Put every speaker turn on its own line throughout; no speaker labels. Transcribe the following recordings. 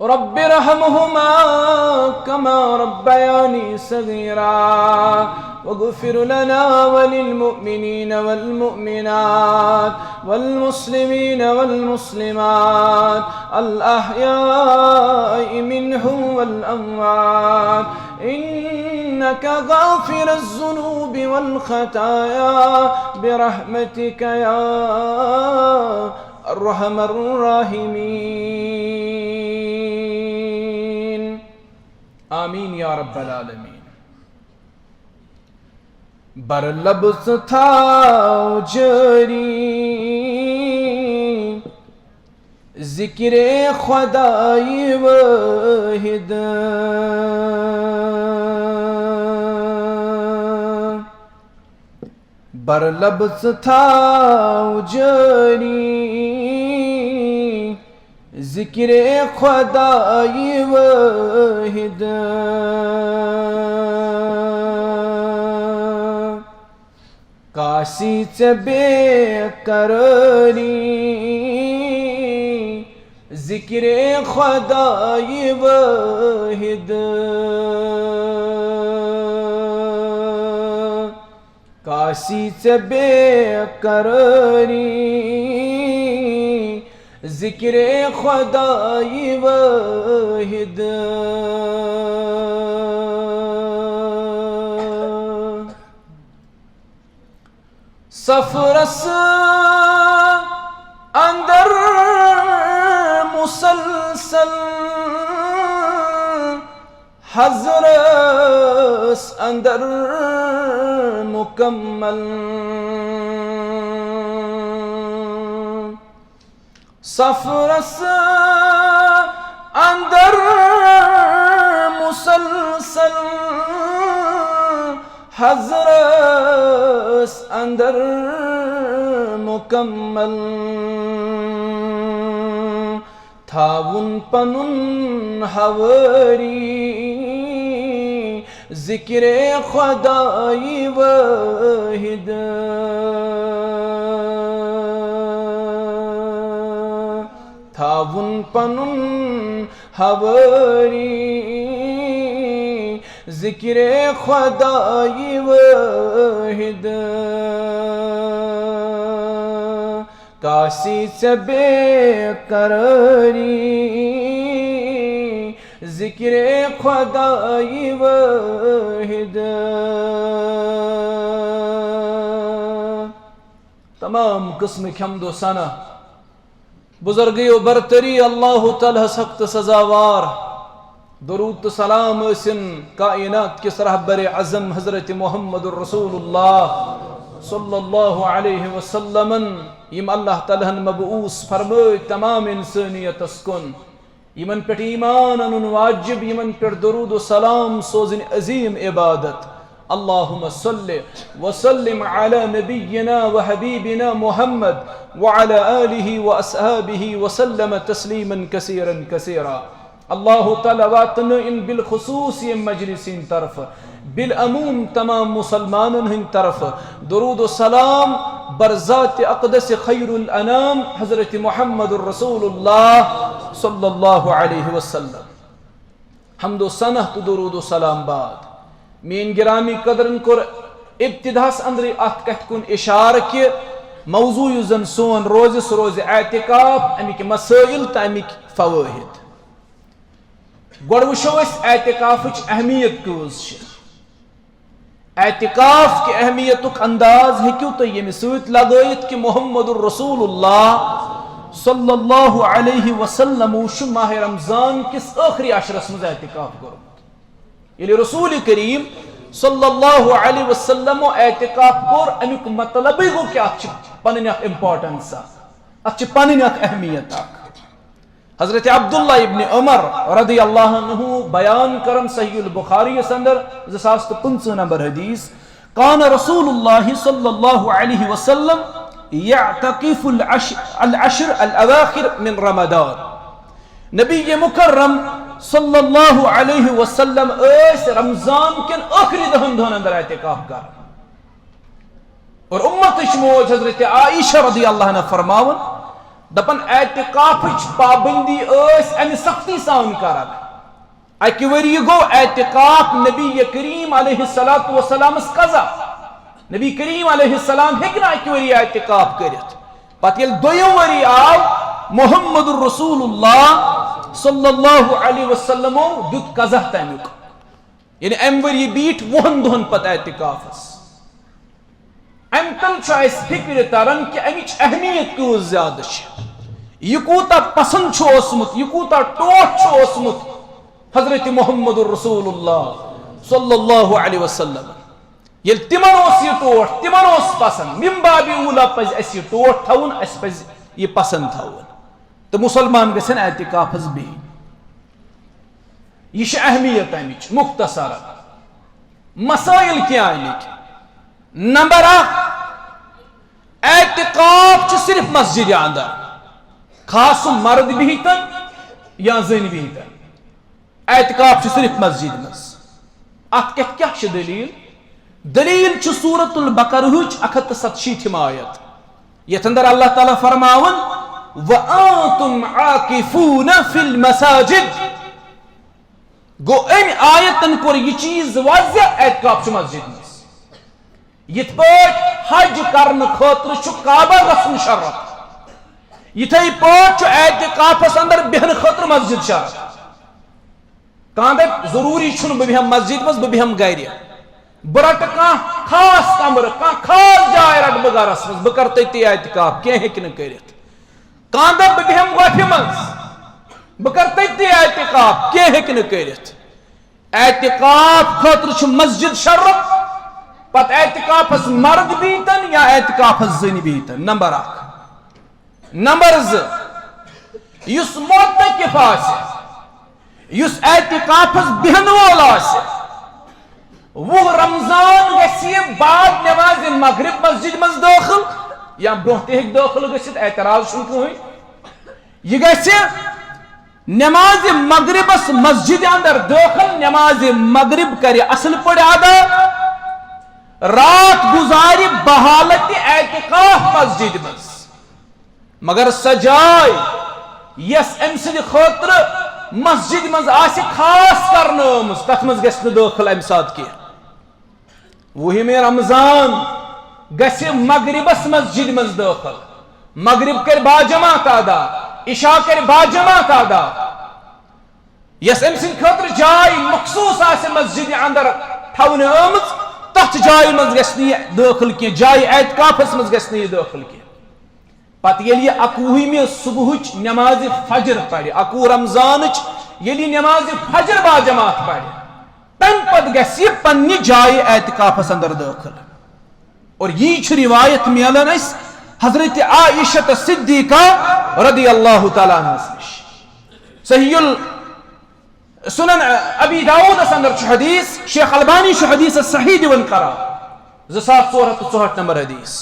رب ارحمهما كما ربياني صغيرا واغفر لنا وللمؤمنين والمؤمنات والمسلمين والمسلمات الأحياء منهم والأموات إنك غافر الذنوب والخطايا برحمتك يا أرحم الراحمين آمین یا رب العالمین. بر لبز تھا جاری ذکر خدای واحد، بر لبز تھا جاری ذکر خدای واحد، کاسی سے بے قراری ذکر خدای واحد، کاسی سے بے قراری ذکر خدای واحد. سفرس اندر مسلسل حضرس اندر مکمل، سفرس اندر مسلسل حضرس اندر مکمل، تھاون پنن حواری ذکر خدای واحد، تھاون پنن حواری ذکر خدای واحد، کاسی سے بے قراری ذکر خدای واحد. تمام قسم حمد و ثنا بزرگی و برتری اللہ تعالی سخت سزاوار، درود و سلام اسن کائنات کے رہبر اعظم حضرت محمد الرسول اللہ صلی اللہ علیہ وسلم یم اللہ تعالیٰ مبعوث فرمائے تمام انسانیت اسکن، یمن پہ ایمان انن واجب، یمن پہ درود و سلام سوزن عظیم عبادت. اللہم صلی وسلم علی نبینا و حبیبنا محمد وعلى آلہ و اصحابہ وسلم تسلیما کثیرا کثیرا. اللہ تعالیٰ واتن ان بالخصوص یہ مجلسین طرف بالعموم تمام مسلمانن ہن طرف درود و سلام برذات اقدس خیر الانام حضرت محمد الرسول اللہ صلی اللہ علیہ وسلم. حمد و ثنا تو درود و سلام بعد مین گرامی قدرن کر ابتداس اندر ات کت کن اشارہ کہ موضوع زن سون روز سروز اعتکاف امیک مسائل تا امیک فوائد. گوڑ وشو اس اعتکاف اہمیت کیوز چھ، اعتکاف کی اہمیت انداز ہے کیوں تو یہ مسویت لگائیت کہ محمد الرسول اللہ صلی اللہ علیہ وسلم وشو ماہ رمضان کس آخری عشرس مز اعتکاف کرو، یعنی رسول کریم صلی اللہ علیہ وسلم اعتکاف کر امیک مطلب ہی گو کہ اچھ پنن اک امپورٹنس اچھ پنن اک اہمیت. حضرت عبداللہ ابن عمر رضی اللہ عنہ بیان کرم صحیح البخاری سندر 2015 نمبر حدیث، کان رسول اللہ صلی اللہ علیہ وسلم یعتقف العشر الاواخر من رمضان. نبی مکرم صلی اللہ علیہ وسلم اس رمضان کے آخری دہن اندر اعتکاف کر. اور امت شموج حضرت عائشہ رضی اللہ عنہ فرماون دپن اعتکافچ پابندی اس ام سختی سان کران اکہ وری گو اعتکاف نبی کریم علیہ الصلوۃ والسلام قضا نبی کریم علیہ السلام ہیکنا اکہ وری اعتکاف کرت پتہ یل دویم وری آو محمد رسول اللہ صلی اللہ علیہ وسلم دیت قضا تمیک یعنی ام وری بیٹ وہن دہن پتہ اعتکافس ام تل اس فکر تران کہ امچ اہمیت کیوں زیادہ یہ کوتا پسند اوسمت یہ کوتا ٹوٹ اوسمت حضرت محمد رسول اللہ صلی اللہ علیہ وسلم یل تمن یہ ٹوٹ تمن پسند من باب اولا پز اس یہ ٹوٹ تھون اس پز یہ پسند تھون تو مسلمان گژھن اعتکافس بہن یہ اہمیت امچ مختصر مسائل کیا امک نمبر 1 اعتکاف صرف مسجد اندر خاص مرد بہتن یا زن بہتن اعتکاف صرف مسجد مز ات کیا دلیل دلیل سورۃ البقرہ 167 آیت یتھ اندر اللہ تعالی فرماون وَأَنْتُمْ عَاكِفُونَ فِي الْمَسَاجِدِ گو ام آیتن کور یہ چیز واضح اعتکاف مسجد مز یت پاٹ حج کرن خاطر کعبہ گژھن شرط یتھے پاٹ اعتکافس اندر بہن خاطر مسجد شرط کان دپ ضروری چھن بہ بیہم مسجد مز بہ بیہم گھر بہ رٹ کان خاص کمر کان خاص جائے رٹ بہ گرس مز بہ کر تتی اعتکاف کی ہیکہ نہ کرت کان دپ بہ بیہم گوٹھ مز بہ کر تتی اعتکاف کی ہیکہ نہ کرت اعتکاف خاطر چھ مسجد شرط پت اعتکافس مرد بیتن یا اعتکافس زن بیتن نمبر 1 نمبر 2 یس معتکف آسہ یس اعتکافس بہن وول آسہ وہ رمضان گژھِ بعد نماز مغرب مسجد مز داخل یا برونٛہہ تہِ ہیٚکہِ داخل گژھِتھ اعتراض چھُنہٕ کٕہٕنۍ یہ گژھِ نماز مغربس مسجد اندر داخل نماز مغرب کرِ اصل پٲٹھۍ ادا رات گزارِ بحالت اعتکاف مسجد مز مگر سجائے یس ام سند خاطر مسجد مز آسہِ خاص کرنٲمٕژ تتھ مز گژھِ نہٕ داخل امہِ ساتہٕ کینٛہہ وُہِمہِ رمضان گژھِ مغربس مسجد مز داخل مغرب کر باجماعت ادا عشاء کر باجماعت ادا یس ام سند خاطر جاے مخصوص آسہِ مسجد اندر تھاونہٕ آمٕژ تتھ جائے مز گژھِ نہٕ یہِ داخل کینٛہہ جائے اعتکافس مز گژھِ نہٕ یہِ داخل کینٛہہ پتہ ییٚلہِ یہِ 21 صبحٕچ نماز فجر پرِ 21 رمضانٕچ ییٚلہِ یہِ نماز فجر باجماعت پرِ تمہِ پتہٕ گژھِ یہِ پننہِ جایہِ اعتکافس اندر داخل اور یہ چھُ روایت میلان اس حضرت عائشہ صدیقہ رضی اللہ تعالیٰ عنہ نش صحیح سنن ابی داؤد اندر حدیث شیخ البانی حدیث صحیح دون قرار 2464 نمبر حدیث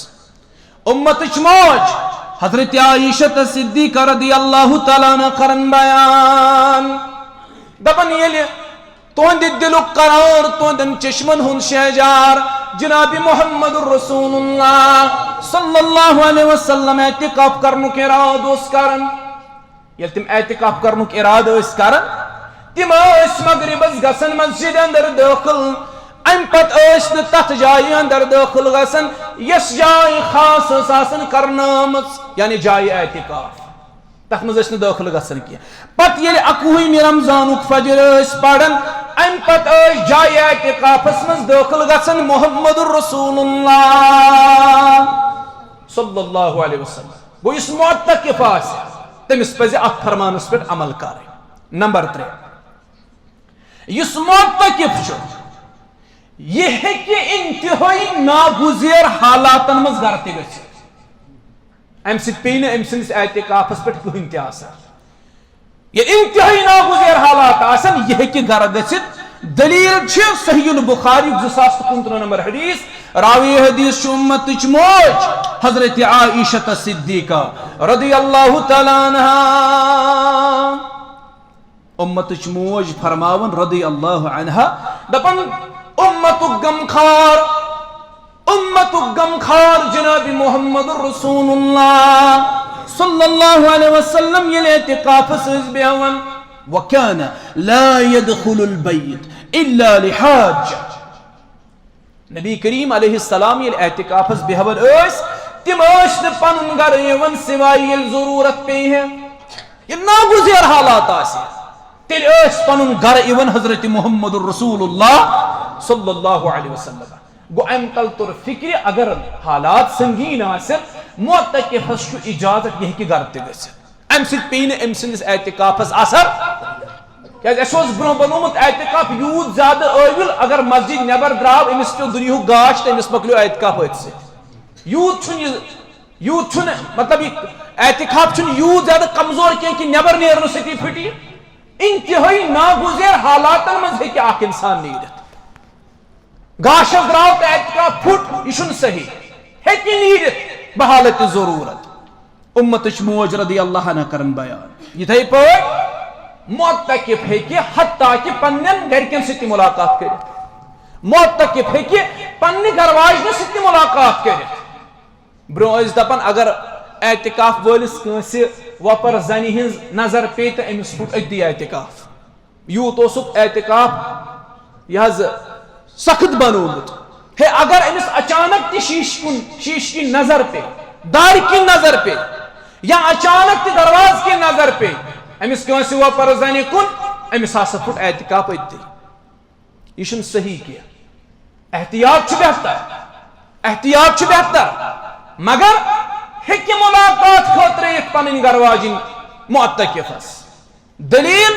امتچ موج حضرت عائشہ صدیقہ رضی اللہ تعالیٰ عنہ کرن بیان دپن ییٚلہِ تہنٛدِ دلُک قرار تہنٛدٮ۪ن چشمن ہُنٛد شہجار جناب محمد رسول اللہ صلی اللہ علیہ وسلم اعتکاف کرنُک اراد اوس کران ییٚلہِ تِم اعتکاف کرنُک اراد ٲسۍ کران تِم ٲسۍ مغربس گژھان مسجد اندر داخل امہِ پتہٕ ٲسۍ نہٕ تتھ جایہِ اندر داخل گژھان یس جاے خاص ٲس آسان کرنٲمٕژ یعنی جایہِ اعتکاف تتھ منٛز ٲسۍ نہٕ داخل گژھان کینٛہہ پتہٕ ییٚلہِ 21 رمضانُک فجر ٲسۍ پران امہِ پتہٕ ٲسۍ جایہِ اعتکافس منٛز داخل گژھان محمد رسول اللہ صلی اللہ علیہ وسلم گوٚو یُس معتکف آسہِ تٔمِس پزِ اتھ فرمانس پٮ۪ٹھ عمل کرٕنۍ نمبر 3 یُس معتکف چھُ یہ ہیٚکہِ انتہٲئی ناگزیر حالاتن منٛز گرٕ تہِ گٔژھِتھ امہِ سۭتۍ پیٚیہِ نہٕ أمۍ سٕنٛدِس اعتکافس پٮ۪ٹھ کٕہٕنۍ تہِ اثر یہ انتہائی ناگزیر حالات آسن یہ ہیٚکہِ گرٕ گٔژھِتھ دلیل چھِ صحیح البخاری 2059 نمبر حدیث راوی حدیث چھُ اُمتٕچ موج حضرت عائشہ صدیقہ رضی اللہ تعالیٰ عنہا اُمتٕچ موج فرماون رضی اللہ عنہا دپن امتُک غمخار جناب محمد رسول اللہ صلی اللہ علیہ وسلم یل اعتکاف سز بیہون
وكان لا يدخل البيت الا لحاج.
نبی کریم علیہ السلام یل اعتکاف بیہون تم پن گر یون سوائے یل ضرورت پی ہے یہ ناگزیر حالات آسے تیل پن گر ایون حضرت محمد الرسول اللہ صلی اللہ علیہ وسلم. گو ام تل تر فکر اگر حالات سنگین آسن معتکفس چھ اجازت یہ کہ گر تہ گژھِتھ ام سۭتۍ پیہِ نہٕ أمۍ سٕنٛدِس اعتکافس اثر کیازِ اَسہِ اوس برونٛہہ بنومُت اعتکاف یوٗت زیادٕ ٲوِل اگر مسجد نٮ۪بر درٛاو أمِس پیوٚو دُنیہُک گاش تہٕ أمِس مۄکلیو اعتکاف أتھۍ سۭتۍ. یوٗت چھُنہٕ مطلب یہِ اعتکاف چھُنہٕ یوٗت زیادٕ کمزور کینٛہہ کہ نٮ۪بر نیرنہٕ سۭتی پھٕٹہِ. انتہٲئی ناگزیر حالاتن منٛز ہیٚکہِ اکھ انسان نیٖرِتھ. گاشس درٛاو تہٕ اعتکاف پھُٹ یہِ چھُنہٕ صحیح ہیٚکہِ نیٖرِتھ بحالت ضروٗرت.
امتچ موج رضی اللہ عنہ کرن بیان
یِتھے پٲٹھۍ معتکف ہیٚکہِ حتیٰ کہ پننٮ۪ن گرِکٮ۪ن سۭتۍ تہِ مُلاقات کٔرِتھ. معتکف ہیٚکہِ پننہِ گرواجنہِ سۭتۍ تہِ مُلاقات کٔرِتھ. برونٛہہ ٲسۍ دپان اگر اعتکاف وٲلِس کٲنٛسہِ وۄپر زنہِ ہٕنٛز نظر پیٚیہِ تہٕ أمِس پھُٹ أتی اعتکاف. یوٗت اوسُکھ اعتکاف یہِ حظ سخت بنومُت. ہے اگر أمِس اچانک تہِ شیٖشہٕ کِنۍ نظر پیٚیہِ دارِ کِنۍ نظر پیٚیہِ یا اچانک تہِ دروازٕ کِنۍ نظر پیٚیہِ أمِس کٲنٛسہِ وۄپر زنہِ کُن أمِس ہسا پھُٹ اعتکاف أتی. یہِ چھُنہٕ صحیح کینٛہہ. احتیاط چھُ بہتر احتیاط چھُ بہتر مگر ہیٚکہِ مُلاقات خٲطرٕ یِتھ پنٕنۍ گرواجِنۍ معتکفس. دلیل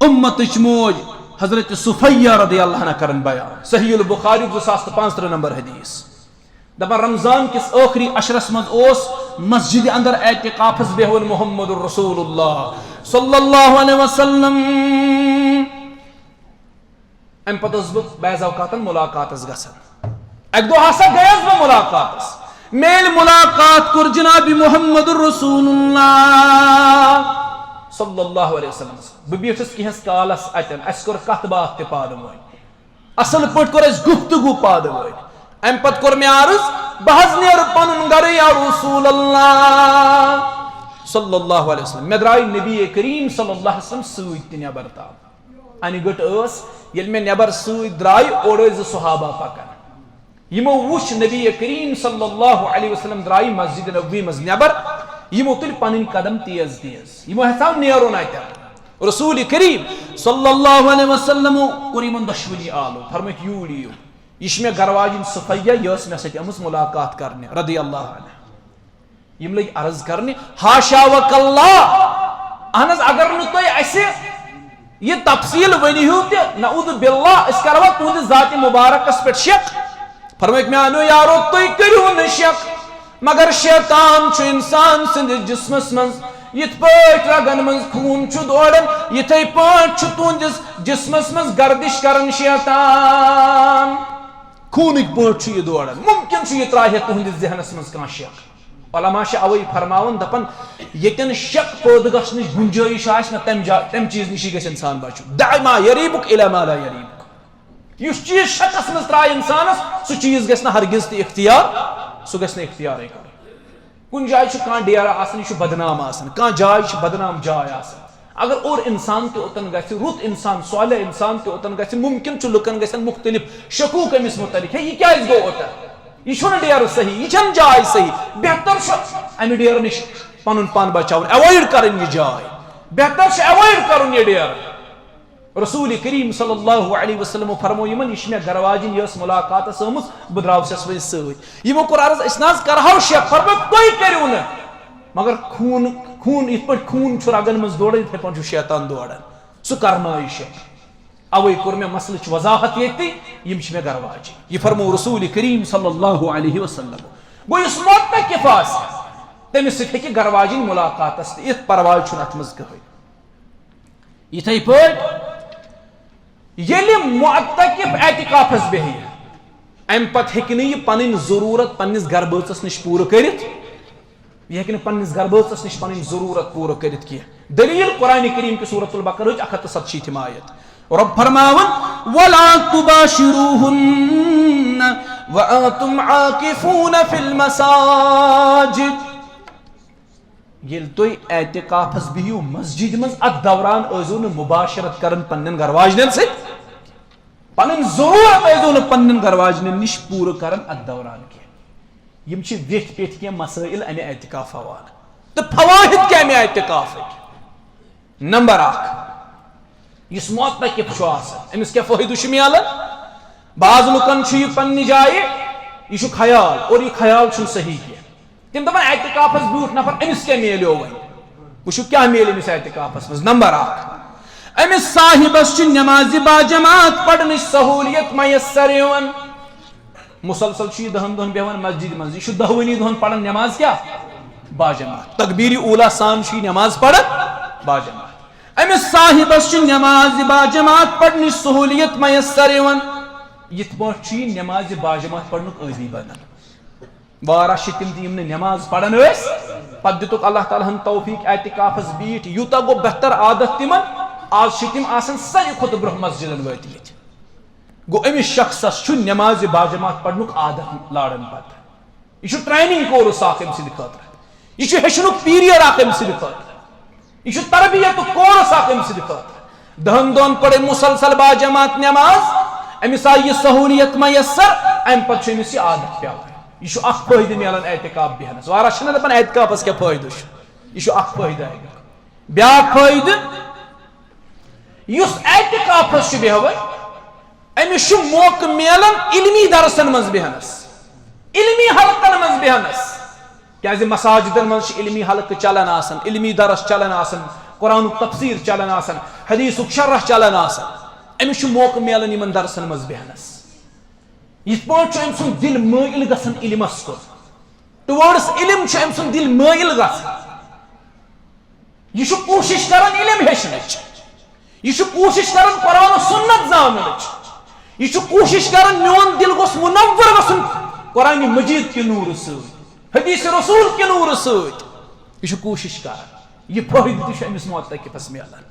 امتچ موج حضرت صفیہ رضی اللہ عنہ کرن بیان
صحیح البخاری 2035 نمبر حدیث. دپان رمضان کس ٲخری عشرس منٛز اوس
مسجد اندر اعتکافس
بیہون محمد الرسول اللہ صلی اللہ علیہ وسلم. ام پتہٕ اوسُس بہٕ بعض اوقاتن مُلاقاتس گژھان. اکہِ دۄہ ہسا گٔیس بہٕ مُلاقاتس.
میل ملاقات کور جناب محمد الرسول اللہ
صلی اللہ علیہ وسلم. بہٕ بیٖٹھُس کینٛہس کالس اتٮ۪ن اسہِ کوٚر کتھ باتھ تہِ پانہٕ ؤنۍ
اصل پٲٹھۍ کوٚر اسہِ گفتگو پانہٕ ؤنۍ.
امہِ پتہٕ کوٚر مےٚ عرض بہٕ حظ نیرٕ پنُن گرٕ یا رسول اللہ صلی اللہ علیہ وسلم. مےٚ درٛاے نبی کریم صلی اللہ علیہ وسلم سۭتۍ تہِ نٮ۪بر تام. انہِ گٔٹ ٲس ییٚلہِ مےٚ نٮ۪بر سۭتۍ درٛاے اورٕ ٲسۍ 2 صحابہ پکان. یِمو وُچھ نبی کریم صلی اللہ علیہ وسلم درٛاے مسجد نبوی منٛز نٮ۪بر. یِمو تُلۍ پنٕنۍ قدم تیز تیز. یِمو ہیژاو نیرُن اتٮ۪ن. رسول کریم صلی اللہ علیہ وسلم کوٚر یِمن دۄشوٕنی آلو فرمٲیکھ یوٗرۍ یِیِو. یہ چھِ مےٚ گرواجِنۍ صفیہ یہِ ٲس مےٚ سۭتۍ آمٕژ مُلاقات کرنہِ رضی اللہ عنہ. یِم لٔگۍ عرض کرنہِ حاشا وکلہ اہن حظ اگر نہٕ تُہۍ اَسہِ یہِ تفصیٖل ؤنِہِو تہِ نعوذ باللہ أسۍ کروا تُہنٛدِس ذاتِ مُبارکس پٮ۪ٹھ شک. فرمٲیکھ میانیو یارو تُہۍ کٔرِو نہٕ شک مگر شیطان چھُ انسان سٕنٛدِس جسمس منٛز یِتھ پٲٹھۍ رگن منٛز خوٗن چھُ دوران یِتھے پٲٹھۍ چھُ تُہنٛدِس جسمس منٛز گردش کران شیطان.
خوٗنٕکۍ پٲٹھۍ چھُ یہِ دوران.
ممکن چھُ یہِ ترٛاوِ تُہنٛدِس ذہنس منٛز کانٛہہ شک. علما چھِ اوے فرماوان دپان ییٚتٮ۪ن شک پٲدٕ گژھنٕچ گُنجٲیِش آسہِ نہ تمہِ چیٖز نِشی گژھِ انسان بچُن. دع ما یریٖبُک الی ما لا یریٖبُک. یُس چیٖز شکس منٛز ترٛایہِ انسانس سُہ چیٖز گژھِ نہٕ ہرگز تہِ اختیار سُہ گژھِ نہٕ اختیارٕے کرُن. کُنہِ جایہِ چھُ کانٛہہ ڈیرٕ آسان یہِ چھُ بدنام آسان کانٛہہ جاے چھِ بدنام جاے آسان. اگر اور انسان تہِ اوٚتن گژھِ رُت انسان صالح انسان تہِ اوٚتن گژھِ ممکن چھُ لُکن گژھن مختلف شکوٗک أمِس مُتعلق ہے یہِ کیازِ گوٚو اوٚتن یہِ چھُنہٕ ڈیرٕ صحیح یہِ چھنہٕ جاے صحیح. بہتر چھُ امہِ ڈیرٕ نِش پنُن پان بچاوُن ایوایڈ کرٕنۍ یہِ جاے. بہتر چھُ ایوایڈ کرُن یہِ ڈیرٕ. رسول کریم صلی اللہ علیہ وسلم فرمو یِمن یہِ چھِ مےٚ گرواجِنۍ یہِ ٲس مُلاقاتس آمٕژ بہٕ درٛاوسس وۄنۍ سۭتۍ. یِمو کوٚر عرض أسۍ نہ حظ کرہو شک فرمووُکھ تُہۍ کٔرِو نہٕ مگر خوٗن یِتھ پٲٹھۍ خوٗن چھُ رگن منٛز دوران یِتھے پٲٹھۍ چھُ شیطان دوران سُہ کرنٲیہِ شک. اوے کوٚر مےٚ مسلٕچ وضاحت ییٚتہِ یِم چھِ مےٚ گرواجِنۍ. یہِ فرمو رسول کریم صلی اللہ علیہ وسلم. گوٚو یُس معتکف آسہِ تٔمِس سۭتۍ ہیٚکہِ گرواجِنۍ مُلاقاتس تہِ یِتھ پرواے چھُنہٕ اتھ منٛز کٕہٕنۍ. یِتھے پٲٹھۍ ییٚلہِ معتکف اعتکافس بیٚہہِ امہِ پتہٕ ہیٚکہِ نہٕ یہِ پنٕنۍ ضروٗرت پننِس گربٲژس نِش پوٗرٕ کٔرِتھ. یہِ ہیٚکہِ نہٕ پننِس گربٲژس نِش پنٕنۍ ضروٗرت پوٗرٕ کٔرِتھ کینٛہہ. دلیٖل قرآنِ کریم کہِ سورۃ البقرہٕچ 167 آیت. رب فرماون
ولا تباشروهن وانتم عاكفون في المساجد.
یل تُہۍ اعتکافس بِہِو مسجد منٛز اتھ دوران ٲسۍزیو نہٕ مُباشرت کران پننٮ۪ن گرواجنٮ۪ن سۭتۍ پنٕنۍ ضروٗرت ٲسۍزیو نہٕ پننٮ۪ن گرواجنٮ۪ن نِش پوٗرٕ کران اتھ دوران کینٛہہ یِم چھِ ویٚٹھۍ پیٚٹھۍ کینٛہہ مسٲیل امہِ اعتکاف حوالہٕ تہٕ فوٲہِد کیٛاہ امہِ اعتکافٕکۍ نمبر 1 یُس معتکف چھُ آسان أمِس کیٛاہ فٲیدٕ چھُ مِلان بعض لُکن چھُ یہِ پننہِ جایہِ یہ چھُ خیال اور یہ خیال چھُنہٕ صحیح کینٛہہ تِم دپان اعتکافس بیوٗٹھ نفر أمِس کیٛاہ میلیو وۄنۍ وٕچھِو کیٛاہ میلہِ أمِس اعتکافس منٛز نمبر 1 أمِس صاحبس چھِ نٮ۪مازِ باجماعت پرنٕچ سہوٗلیت میسر یِوان مسلسل چھُ یہِ 10 دۄہن بیٚہوان مسجد منٛز یہِ چھُ 10 دۄہن پران نٮ۪ماز کیٛاہ باجماعت تکبیٖر اوٗلا سان چھُ یہِ نٮ۪ماز پران باجماعت أمِس صاحبس چھِ نٮ۪مازِ باجماعت پرنٕچ سہوٗلیت میسر یِوان یِتھ پٲٹھۍ چھُ یہِ نٮ۪مازِ باجماعت پرنُک عٲدی بنان واریاہ چھِ تِم تہِ یِم نہٕ نٮ۪ماز پران ٲسۍ پتہٕ دِتُکھ اللہ تعالیٰ ہن توفیٖق اعتکافس بیٖٹھ یوٗتاہ گوٚو بہتر عادت تِمن آز چھِ تِم آسان ساروی کھۄتہٕ برونٛہہ مسجدن وٲتمٕتۍ گوٚو أمِس شخصس چھُ نٮ۪مازِ باجماعت پرنُک عادت لاران پتہٕ یہِ چھُ ٹریننگ کورس اکھ أمۍ سٕنٛدِ خٲطرٕ یہِ چھُ ہیٚچھنُک پیٖریڈ اکھ أمۍ سٕنٛدِ خٲطرٕ یہِ چھُ تربیتُک کورس اکھ أمۍ سٕنٛدِ خٲطرٕ 10 دۄہن پٔر أمۍ مسلسل باجماعت نٮ۪ماز أمِس آیہِ یہِ سہوٗلیت میسر امہِ پتہٕ چھُ أمِس یہِ عادت پیٚوان یہ چھُ اکھ فٲیدٕ میلان اعتکاف بیہنس واریاہ چھِنہ دپان اعتکافس کیٛاہ فٲیدٕ چھُ یہ چھُ اکھ فٲیدٕ امیُک بیاکھ فٲیدٕ یُس اعتکافس چھُ بیہوان أمِس چھُ موقعہٕ میلان علمی درسن منٛز بیہنس علمی حلقن منٛز بیہنس کیٛازِ مساجدن منٛز چھِ علمی حلقہٕ چلان آسان علمی درس چلان آسان قرآنُک تفسیٖر چلان آسان حدیثُک شرح چلان آسان أمِس چھُ موقعہٕ میلان یِمن درسن منٛز بیہنس یِتھ پٲٹھۍ چھُ أمۍ سُنٛد دِل مٲیِل گژھان علمس کُن ٹُوٲڈٕس علم چھُ أمۍ سُنٛد دِل مٲیِل گژھان یہِ چھُ کوٗشش کران علم ہیٚچھنٕچ یہِ چھُ کوٗشش کران قرآن و سُنت زاننٕچ یہِ چھُ کوٗشش کران میون دِل گوٚژھ مُنور گژھُن قرآنِ مجیٖد کہِ نوٗرٕ سۭتۍ حدیث رسوٗل کہِ نوٗرٕ سۭتۍ یہِ چھُ کوٗشش کران یہِ فٲیدٕ تہِ چھُ أمِس معتکفس میلان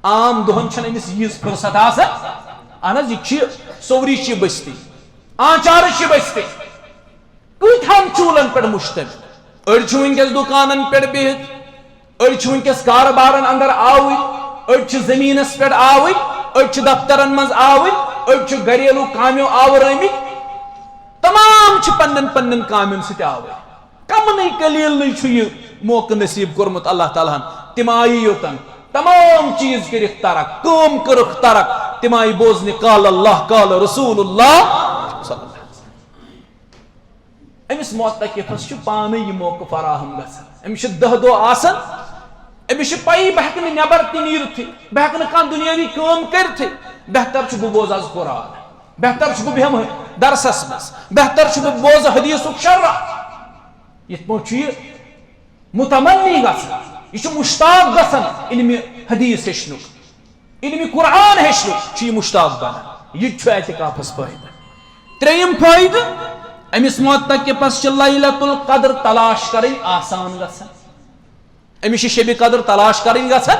عام دۄہن چھنہٕ أمِس ییٖژ فُرصت آسان اہن حظ یہِ چھِ سورُے چھِ بستی آنچار چھِ بستی کۭتہن چوٗلن پٮ۪ٹھ مُشتمل أڑۍ چھِ وٕنکیٚس دُکانن پٮ۪ٹھ بِہِتھ أڑۍ چھِ وٕنکیٚس کارٕبارن اندر آوٕرۍ أڑۍ چھِ زٔمیٖنس پٮ۪ٹھ آوٕرۍ أڑۍ چھِ دفترن منٛز آوٕرۍ أڑۍ چھِ گریلوٗ کامیو آوٕرٲمٕتۍ تمام چھِ پننٮ۪ن پننٮ۪ن کامٮ۪ن سۭتۍ آوٕرۍ کمنٕے قلیٖلنٕے چھُ یہِ موقعہٕ نصیٖب کوٚرمُت اللہ تعالیٰ ہن تِم آیہِ یوٚتن تمام چیٖز کٔرِکھ ترک کٲم کٔرٕکھ ترک تِم آیہِ بوزنہِ قال اللہ قال رسول اللہ أمِس معتکفس چھُ پانے یہِ موقعہٕ فراہم گژھان أمِس چھِ 10 دۄہ آسان أمِس چھِ پَیی بہٕ ہٮ۪کہٕ نہٕ نٮ۪بر تہِ نیٖرتھٕے بہٕ ہٮ۪کہٕ نہٕ کانٛہہ دُنیٲوی کٲم کٔرتھٕے بہتر چھُ بہٕ بوزٕ آز قرآن بہتر چھُ بہٕ بیٚہمہٕ درسس منٛز بہتر چھُ بہٕ بوزٕ حدیثُک شرح یِتھ پٲٹھۍ چھُ یہِ متمنی گژھان یہِ چھُ مشتاق گژھان علمِ حدیث ہیٚچھنُک علمِ قرآن ہیٚچھنُک چھُ یہِ مشتاق بنان یہِ تہِ چھُ اعتکافس فٲیدٕ 3یِم فٲیدٕ أمِس معتکفس چھِ لیلۃ القدر تلاش کرٕنۍ آسان گژھان أمِس چھِ شبِ قدر تلاش کرٕنۍ گژھان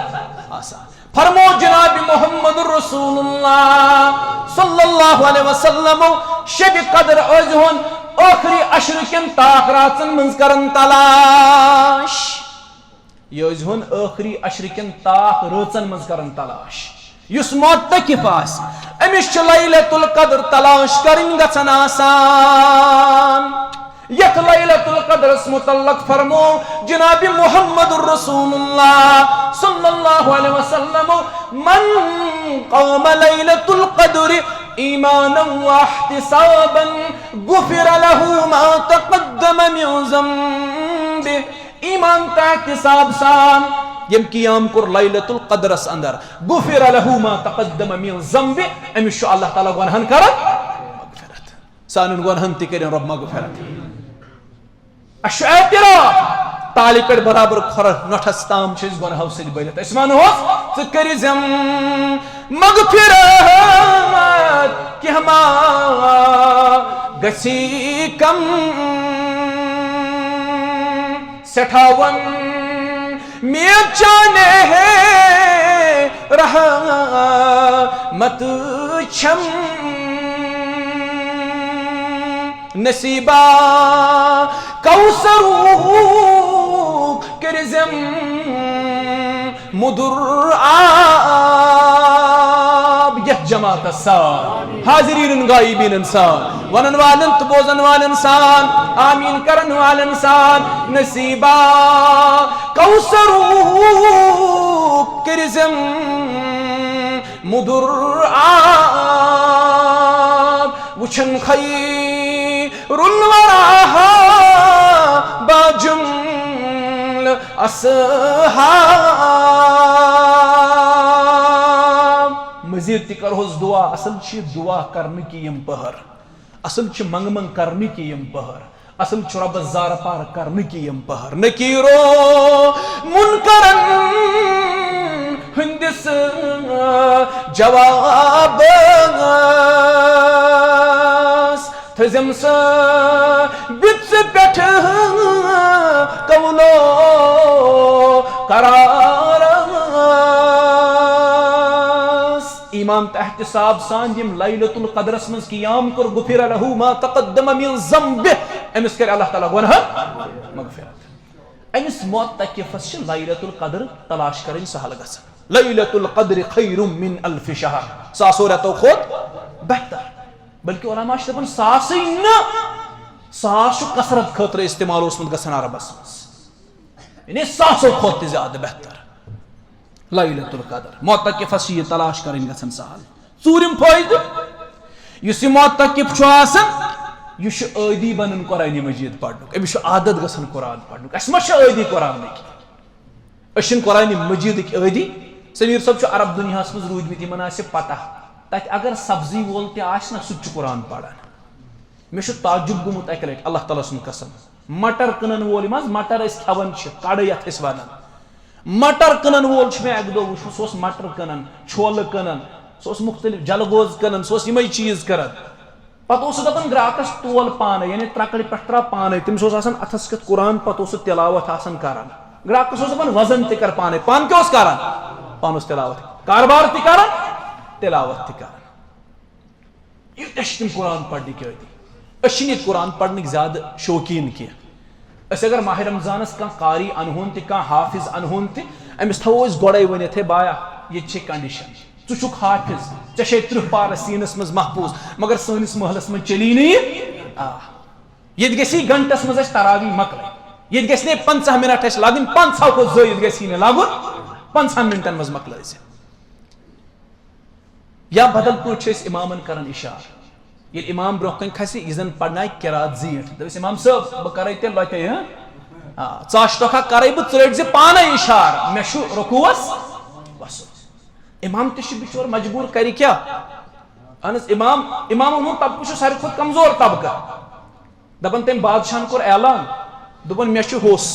آسان فرمو جناب محمد رسول اللہ صلی اللہ علیہ وسلم شبِ قدر ٲسۍہُن ٲخری عشرٕ کٮ۪ن تاک راژن منٛز کران تلاش یہِ ٲسۍہُن ٲخری عشرٕ کٮ۪ن تاک رٲژن منٛز کران تلاش یُس معتکف آسہِ أمِس چھِ لیلۃ القدر تلاش کرٕنۍ گژھان آسان یتھ لیلۃ القدرس متعلق فرمو جناب محمد رسول اللہ صلی اللہ علیہ وسلم من قام لیلۃ القدر ایمانا واحتسابا غفر له ما تقدم من ذنبه ایمان تہٕ احتساب سان یم قیام کور لیلۃ القدرس اندر غفر له ما تقدم من ذنبه أمِس چھُ اللہ تعالیٰ گۄنہن کران مغفرت سانٮ۪ن گۄنہن تہِ کٔرِنۍ رۄب مغفرت اَسہِ چھُ اعتراف تالہِ پٮ۪ٹھ برابر کھۄرس نۄٹھس تام چھِ أسۍ گۄنہو سۭتۍ بٔرِتھ أسۍ ونہوس ژٕ کٔرِزٮ۪م مغفرت کینٛہہ ما گژھی کم سٮ۪ٹھاہ وَن مےٚ چانے رحمت چھم نصیبہ کوثر کٔرزم مدر آب یتھ جماعت سان حاضرین غائبین انسان ونن والن تو بوزن والن سان آمین کرن والن سان نصیبا کوثرو کٔرزم مدر آب وچھن خیر الورا باجمل اصحاب مزید تہ کرہوس دعا اصل چھ دعا کرنے کی یم پہر اصل چھ منگ منگ کرنے کی یم پہر اصل چھ رب زار پار کرنے کی یم پہر نکیرو منکرن ہندس جواب تھزم سا بتس پٹھ کولو قرارس امام احتساب سان یم لیلۃ القدرس مز قیام کر غفر له ما تقدم من ذنبه امس کر اللہ تعالی گناہ مغفرت امس معتکفس چھ لیلۃ القدر تلاش کرن سہل گژھان لیلۃ القدر خیر من الف شہر ساسو رتو خود بہتر بلکہ علماء چھ دپان ساسے نہ ساس کثرت خاطر استعمال اوسمت گژھان عربس مز یعنی ساسو کھوتہ زیادہ بہتر لیلۃ القدر معتکفس یہ تلاش کرن گژھان سہل ژوٗرِم فٲیدٕ یُس یہ معتکف چھُ آسان یہ چھُ عٲدی بنن قرآن مجید پرنُک أمِس چھُ عادت گژھان قرآن پرنُک اَسہِ ما چھِ عٲدی قرآنٕکۍ أسۍ چھِنہٕ قرآن مجیدٕکۍ عٲدی سمیٖر صٲب چھُ عرب دُنیاہس منٛز روٗدمٕتۍ یِمن آسہِ پتہ تتہِ اگر سبزی وول تہِ آسہِ نہ سُہ تہِ چھُ قرآن پران مےٚ چھُ تعجب گوٚمُت اکہِ لٹہِ اللہ تعالیٰ سُنٛد قسم مٹر کٕنن وول یِم حظ مٹر أسۍ کھٮ۪وان چھِ کڑٕ یتھ أسۍ ونان مٹر کٕنن وول چھُ مےٚ اکہِ دۄہ وٕچھمُت سُہ اوس مٹر کٕنان چھولہٕ کٕنان سُہ اوس مختلف جلگوز کٕنان سُہ اوس یِمے چیٖز کران پتہٕ اوس سُہ دپان گراکس تول پانے یعنی ترکڑِ پٮ۪ٹھ ترٛاو پانے تٔمِس اوس آسان اتھس کٮ۪تھ قرآن پتہٕ اوس سُہ تلاوت آسان کران گراکس اوس دپان وزن تہِ کر پانے پانہٕ کیٛاہ اوس کران پانہٕ اوس تلاوت کاربار تہِ کران تلاوت تہِ کران ییٖتیاہ چھِ تِم قرآن پرنٕکۍ عٲدی أسۍ چھِنہٕ ییٚتہِ قرآن پرنٕکۍ زیادٕ شوقیٖن کینٛہہ أسۍ اگر ماہ رمضانس کانٛہہ قاری انہون تہِ کانٛہہ حافظ انہون تہِ أمِس تھاوو أسۍ گۄڈے ؤنِتھ ہے بایا ییٚتہِ چھے کنڈِشن ژٕ چھُکھ حافظ ژےٚ چھے 30 پارٕ سیٖنس منٛز محفوٗظ مگر سٲنِس محلس منٛز چلی نہٕ یہِ ییٚتہِ گژھی گنٹس منٛز اَسہِ تراوی مۄکلٕنۍ ییٚتہِ گژھِ نہٕ 15 منٹ اَسہِ لاگٕنۍ 5 کھۄتہٕ زٲیِد گژھی نہٕ لاگُن 15 منٹن منٛز مۄکلٲیزِ یا بدل پٲٹھۍ چھِ أسۍ اِمامن کران اِشارٕ ییٚلہِ اِمام برونٛہہ کَنہِ کھسہِ یہِ زن پرنایہِ قرات زیٖٹھ دٔپِس اِمام صٲب بہٕ کرے تیٚلہِ لۄتہِ ژٕ اشتوکھا کرے بہٕ ژٕ رٔٹزِ پانے اِشارٕ مےٚ چھُ رکوٗوس وسُن امام تہِ چھُ بِچور مجبوٗر کرِ کیٛاہ اہن حظ امامن ہُنٛد طبقہٕ چھُ ساروی کھۄتہٕ کمزور طبقہٕ دپان تٔمۍ بادشاہن کوٚر اعلان دوٚپُن مےٚ چھُ ہوٚس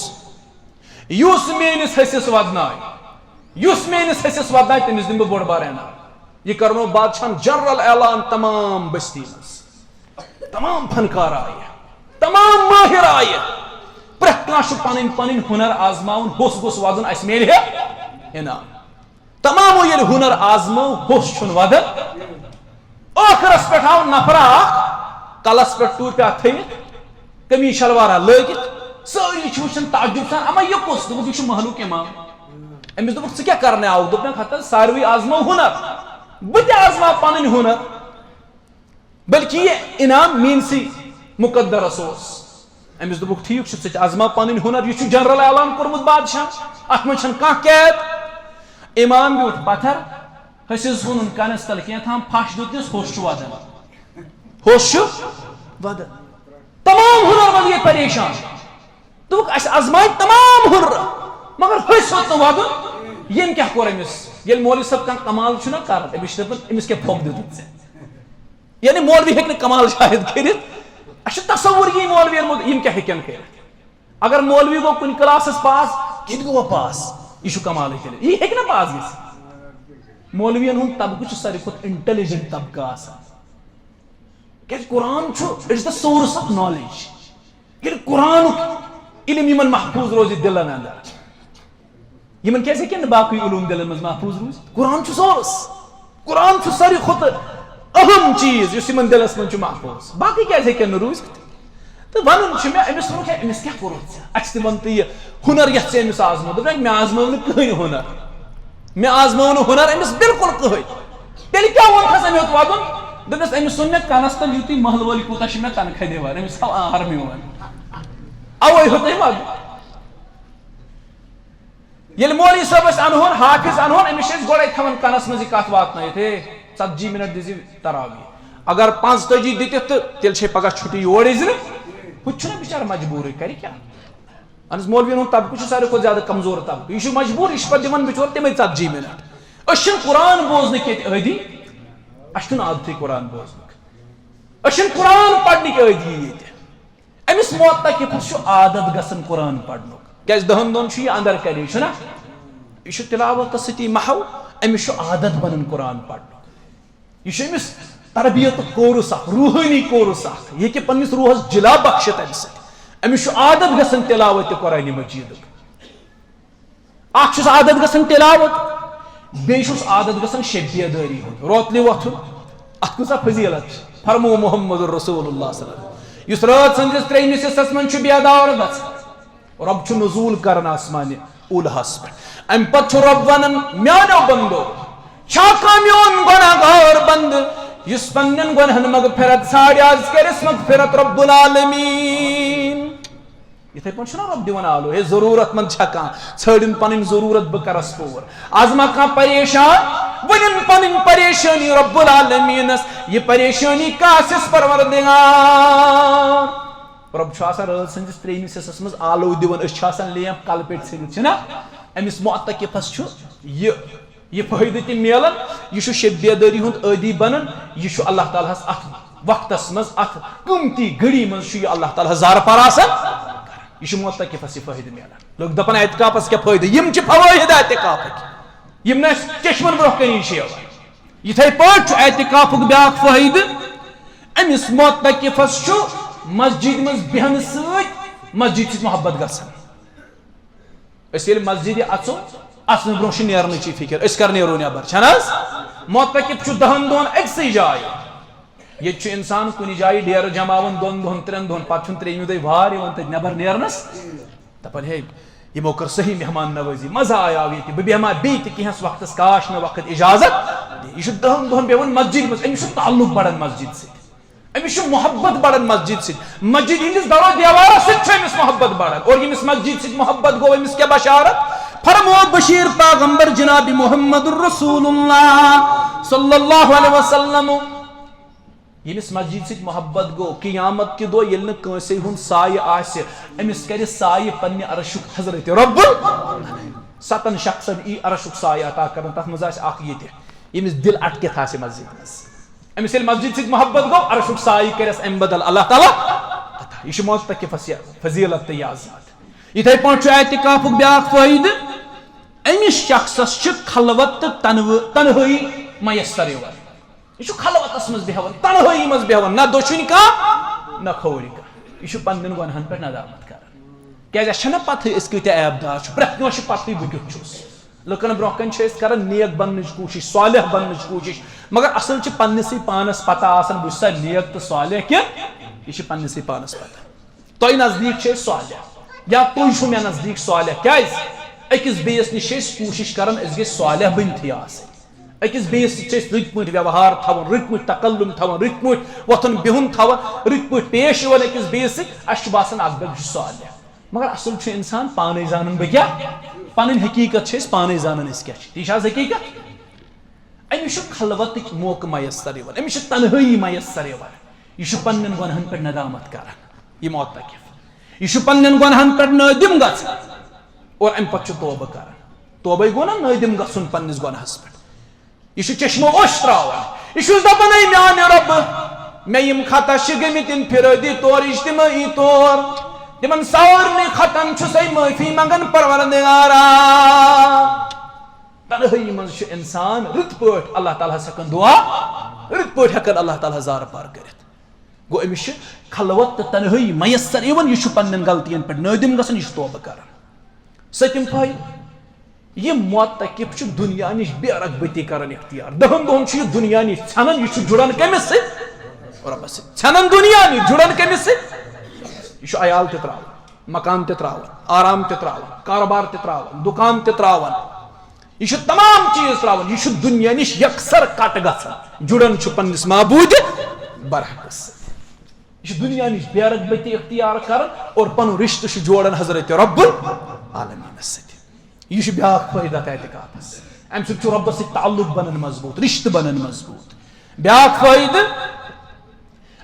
یُس میٲنِس حٔسِس ودنایہِ تٔمِس دِمہٕ بہٕ بوٚڑ بار انعام یہ کرنو بادشاہن جنرل اعلان تمام بستی منٛز تمام فنکار آیہِ تمام مٲہِر آیہِ پرٛٮ۪تھ کانٛہہ چھُ پنٕنۍ پنٕنۍ ہُنر آزماوُن ہوٚس گوٚژھ وَدُن اَسہِ میلہِ ہے انعام تمامو ییٚلہِ ہُنر آزمٲو ہوٚس چھُنہٕ وَدان ٲخرس پٮ۪ٹھ آو نفرا اکھ کلس پٮ۪ٹھ ٹوٗپیا تھٲیِتھ قمیٖض شلوارا لٲگِتھ سٲری چھِ وٕچھان تعجب سان اما یہِ کُس دوٚپُکھ یہِ چھُ محلُک اِمام أمِس دوٚپُکھ ژٕ کیٛاہ کرنہِ آوُکھ دوٚپنکھ ہتا ساروٕے آزماو ہُنر بہٕ تہِ آزماو پنٕنۍ ہُنر بلکہِ یہِ انعام میٲنسٕے مُقدرس اوس أمِس دوٚپُکھ ٹھیٖک چھُ ژٕ تہِ آزماو پنٕنۍ ہُنر یہِ چھُ جنرل اعلان کوٚرمُت بادشاہ اتھ منٛز چھنہٕ کانٛہہ قید امام بیوٗٹھ پتھر حٔسِس ووٚنُن کنس تل کینٛژھام پھش دیُتنس ہوٚس چھُ ودان تمام ہُنر منٛز گٔے پریشان دوٚپُکھ اَسہِ آزمایہِ تمام ہُنر مگر حٔسۍ ہیوٚت نہٕ ودُن ییٚمۍ کیٛاہ کوٚر أمِس ییٚلہِ مولوی صٲب کانٛہہ کمال چھُنہ کران أمِس چھِ دپان أمِس کیٛاہ پھۄکھ دیُتُتھ ژےٚ یعنی مولوی ہیٚکہِ نہٕ کمال شاید کٔرِتھ اَسہِ چھُ تصوُر یی مولوین منٛز یِم کیٛاہ ہیٚکن کٔرِتھ اگر مولوی گوٚو کُنہِ کلاسس پاس یہِ تہِ گوٚوا پاس یہِ چھُ کمالٕے کٔرِتھ یہِ ہیٚکہِ نہٕ پاس گٔژھِتھ مولوین ہُنٛد طبقہٕ چھُ ساروی کھۄتہٕ انٹیلِجنٹ طبقہٕ آسان کیٛازِ قرآن چھُ it is the source of knowledge ییٚلہِ قرآنُک علم یِمن محفوٗظ روزِ دِلن انٛدر یِمن کیٛازِ ہیٚکن نہٕ باقٕے علوٗم دِلن منٛز محفوٗظ روٗزِتھ قرآن چھُ سورس قرآن چھُ ساروی کھۄتہٕ اہم چیٖز یُس یِمن دِلس منٛز چھُ محفوٗظ باقٕے کیٛازِ ہیٚکن نہٕ روٗزِتھ تو ون امس امس کیا کورت اچھا تمن تو یہ ہنر یت سے امس آزمو دپ مے آزمو نا کہین ہنر مے آزمو نا ہنر امس بالکل کہین تیل کیا ون کھس امت ودن دپس امس سن مے کنس تل یوتی محل وول کوتا مے تنخواہ دِوان امس تھو آرمی ون اوے ہوتے ود یل مولوی صاحب انہون حافظ انہون امس گوڑے تھوان کنس مز کت واتنائت ہے 40 منٹ دزی تراوی اگر 45 دتت تیل چھ پگہ چھٹی یور ازن پچھنا بیچار مجبور کر کیا انس مولوین ہن طبقہ چھ سارے کو زیادہ کمزور طبقہ یہ مجبور یہ پتہ دِوان بچور تمے 40 منٹ اشن قرآن بوزن کیت عادی اشن عادت قرآن بوزن اشن قرآن پڑھنے کے عادی یہ امس موت تک چھ عادت گسن قرآن پڑھنک کیاز دہن دون چھ یہ اندر کرے چھنا یہ تلاوت ستی محو امس عادت بنن قرآن پڑھنک یہ امس تربیت کورس اخ روحانی کورس اخ یہ کہ پنس روحس جلا بخشت امس عادت گسن تلاوت قرآن مجید اخ عادت گسن تلاوت بیس عادت گسن شبیہ داری روتلہ وتھن ات کسا فضیلت فرمو محمد رسول اللہ صلی اللہ علیہ وسلم اس رات سندس ترٛیمِس حصس من بیدار گژھان رب نزول کرن آسمان اولہس پہ ام پتہ رب ونان میانو بندو چھا کانٛہہ میون گناہگار بند یس پنن گنہن مغفرت ژھانڈِ آز کرس مغفرت رب العالمین یتھے پٲٹھۍ چھُنہ رب دِوان آلو ہے ضروٗرت مند چھا کانٛہہ ژھٲڑِن پنٕنۍ ضروٗرت بہٕ کرس پوٗرٕ آز ما کانٛہہ پریشان ؤنِن پنٕنۍ پریشٲنی رب العالمیٖنس یہِ پریشٲنی کاسس پروردگار رب چھُ آسان رٲژ سٕنٛدِس ترٛیٚیمِس حصس منٛز آلو دِوان أسۍ چھِ آسان لیمپ کلہٕ پیٚٹھۍ ژھٕنِتھ چھِنہ أمِس معتکفس چھُ یہ فٲیدٕ تہِ میلان یہ چھُ شب بیدٲری ہُنٛد عٲدی بنان یہ چھُ اللہ تعالیٰ ہس اتھ وقتس منٛز اتھ قۭمتی گھڑی منٛز چھُ یہ اللہ تعالیٰ زارٕ پار آسان یہ چھُ معتکفس یہ فٲیدٕ میلان لوگ دپان اعتکافس کیٛاہ فٲیدٕ یِم چھِ فوٲیِد اعتکافٕکۍ یِم نہٕ اَسہِ چشمن برونٛہہ کَنی چھِ یِوان یِتھے پٲٹھۍ چھُ اعتکافُک بیاکھ فٲیدٕ أمِس معتکفس چھُ مسجد منٛز بیہنہٕ سۭتۍ مسجد سۭتۍ محبت گژھان أسۍ ییٚلہِ مسجد اژو اژنہٕ برونٛہہ چھِ نیرنٕچی فکر أسۍ کر نیرو نٮ۪بر چھنہٕ حظ معتکف چھُ 10 دۄہن أکسٕے جایہِ ییٚتہِ چھُ انسان کُنہِ جایہِ ڈیرٕ جماوان 2 دۄہن 3 دۄہن پتہٕ چھُنہٕ 3مہِ دۄہہِ وار یِوان تتہِ نٮ۪بر نیرنس دپان ہے یِمو کٔر صحیح مہمان نوٲزی مزٕ آیاو ییٚتہِ بہٕ بیٚہما بیٚیہِ تہِ کینٛہس وقتس کاش مےٚ وقت اجازت یہِ چھُ 10 دۄہن بیہوان مسجد منٛز أمِس چھُ تعلق بڑان مسجد سۭتۍ أمِس چھُ محبت بڑان مسجد سۭتۍ مسجد ہٕنٛدِس دارو دیوارو سۭتۍ چھُ أمِس محبت بڑان اور ییٚمِس مسجد سۭتۍ محبت گوٚو أمِس کیٛاہ بشارت فرمو بشیر پیغمبر جناب محمد رسول اللہ صلی اللہ علیہ وسلم یمس مسجد سۭتۍ محبت گو قیامت کہ دۄہ ییٚلہِ نہٕ کٲنٛسے ہُنٛد سایہِ آسہِ أمِس کرِ سایہِ پننہِ عرشُک حضرت رب 7 شخصن ای عرشُک سایہِ عطا کرن تتھ منٛز آسہِ اکھ ییٚتہِ ییٚمِس دل اٹکِتھ آسہِ مسجد منٛز أمِس ییٚلہِ مسجد سۭتۍ محبت گوٚو عرشُک سایہِ کرٮ۪س امہِ بدل اللہ تعالیٰ عطا یہِ چھُ معتکفس فضیلت تہٕ یازات یِتھے پٲٹھۍ چھُ اعتکافُک بیاکھ فٲیدٕ أمِس شخصس چھِ خلوت تہٕ تنہٲیی میسر یِوان یہ خلوتس مز بیہوان تنہائی مز بیہوان نہ دۄشوٕنۍ کانٛہہ نہ کھوورِ کانٛہہ یہ پننٮ۪ن گۄنہن پٮ۪ٹھ ندامت کران کیازِ اَسہِ چھنہ پتہٕ أسۍ کۭتیاہ عیبدار چھِ پرٛٮ۪تھ کٲنٛسہِ چھِ پتہٕے بہٕ کیُتھ چھُس لُکن برونٛہہ کَنہِ چھِ أسۍ کران نیک بننٕچ کوٗشش صالح بننٕچ کوٗشش مگر اصل چھِ پننسٕے پانس پتہ آسان بہٕ چھُس سا نیک تہٕ صالح کینٛہہ یہ چھِ پننسٕے پانس پتہ تۄہہِ نزدیٖک چھِ أسۍ صالح یا تُہۍ چھُو مےٚ نزدیٖک صالح کیازِ أکِس بیٚیِس نِش چھِ أسۍ کوٗشش کران أسۍ گٔژھۍ صالح بٔنتھٕے آسٕنۍ أکِس بیٚیِس سۭتۍ چھِ أسۍ رٕتۍ پٲٹھۍ ویوہار تھاوان رٕتۍ پٲٹھۍ تکلُم تھاوان رٕتۍ پٲٹھۍ وۄتھُن بِہُن تھاوان رٕتۍ پٲٹھۍ پیش یِوان أکِس بیٚیِس سۭتۍ اَسہِ چھُ باسان اکھ بیاکھ چھُ صالح مگر اصل چھُ انسان پانے زانان بہٕ کیٛاہ پنٕنۍ حقیٖقت چھِ أسۍ پانے زانان أسۍ کیٛاہ چھِ تی چھِ حظ حقیٖقت أمِس چھُ خلوتٕکۍ موقعہٕ میسر یِوان أمِس چھِ تنہٲیی میسر یِوان یہِ چھُ پننٮ۪ن گۄنہن پٮ۪ٹھ ندامت کران یہِ معتکف یہِ چھُ پننٮ۪ن گۄنہن پٮ۪ٹھ نٲدِم گژھان اور امہِ پتہٕ چھُ توبہٕ کران توبے گوٚو نا نٲدِم گژھُن پننِس گۄنہس پٮ۪ٹھ یہ چھُ چشمو اوٚش تراوان یہ چھُس دپان اے میانہِ رۄب مےٚ یِم خطا چھِ گٔمٕتۍ انفرٲدی طور اجتمٲعی طور تِمن سارنٕے خطن چھُسے معٲفی منگان پروردگارا تنہٲیی منٛز چھُ انسان رٕتۍ پٲٹھۍ اللہ تعالیٰ ہس ہٮ۪کان دعا رٕتۍ پٲٹھۍ ہٮ۪کان اللہ تعالیٰ زارٕ پار کٔرِتھ گوٚو أمِس چھِ خلوت تہٕ تنہٲیی میسر یِوان یہِ چھُ پننٮ۪ن غلطین پٮ۪ٹھ نٲدِم گژھان یہِ چھُ توبہٕ کران سٔتِم فٲیدٕ یہ معتکف چھُ دنیا نش بے رغبتی کران اختیار 10 دۄہن چھُ یہِ دنیا نش ژھنان یہِ چھُ جُڑان کٔمِس سۭتۍ رۄبس سۭتۍ ژھنان دنیا نش جُڑان کٔمِس سۭتۍ یہ عیال تہ تراون مکان تہ تراون آرام تہ تراون کاروبار تہ تراون دکان تہ تراون یہ تمام چیز تراون یہ دنیا نش یکسر کٹ گژھان جڑان پنس معبود برحقس یہ دنیا نش بے رغبتی اختیار کران اور پن رشتہ جوڑان حضرت رب العالمین ست یہ بیاکھ فائدہ اعتکافس ام سب ربس ست تعلق بنان مضبوط رشتہ بنان مضبوط بیاکھ فائدہ